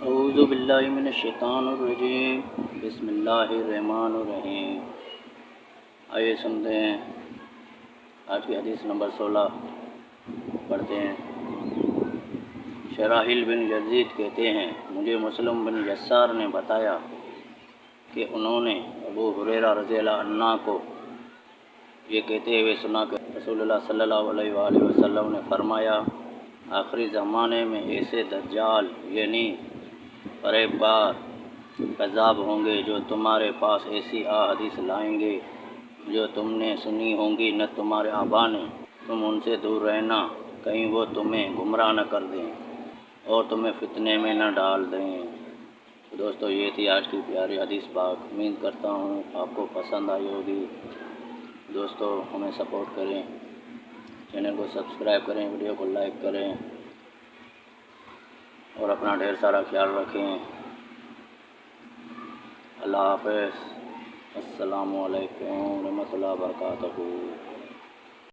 اعوذ باللہ من الشیطان الرجیم، بسم اللہ الرحمن الرحیم۔ آئیے سنتے ہیں آج کی حدیث نمبر 16 پڑھتے ہیں۔ شراحیل بن یزید کہتے ہیں مجھے مسلم بن یسار نے بتایا کہ انہوں نے ابو ہریرہ رضی اللہ عنہ کو یہ کہتے ہوئے سنا کہ رسول اللہ صلی اللہ علیہ وآلہ وسلم نے فرمایا، آخری زمانے میں ایسے دجال یعنی فریبکار کذاب ہوں گے جو تمہارے پاس ایسی احادیث لائیں گے جو تم نے سنی ہوں گی نہ تمہارے آبا نے۔ تم ان سے دور رہنا کہیں وہ تمہیں گمراہ نہ کر دیں اور تمہیں فتنے میں نہ ڈال دیں۔ دوستو، یہ تھی آج کی پیاری حدیث پاک۔ امید کرتا ہوں آپ کو پسند آئی ہوگی۔ دوستو، ہمیں سپورٹ کریں، چینل کو سبسکرائب کریں، ویڈیو کو لائک کریں اور اپنا ڈھیر سارا خیال رکھیں۔ اللہ حافظ۔ السلام علیکم ورحمۃ اللہ وبرکاتہ۔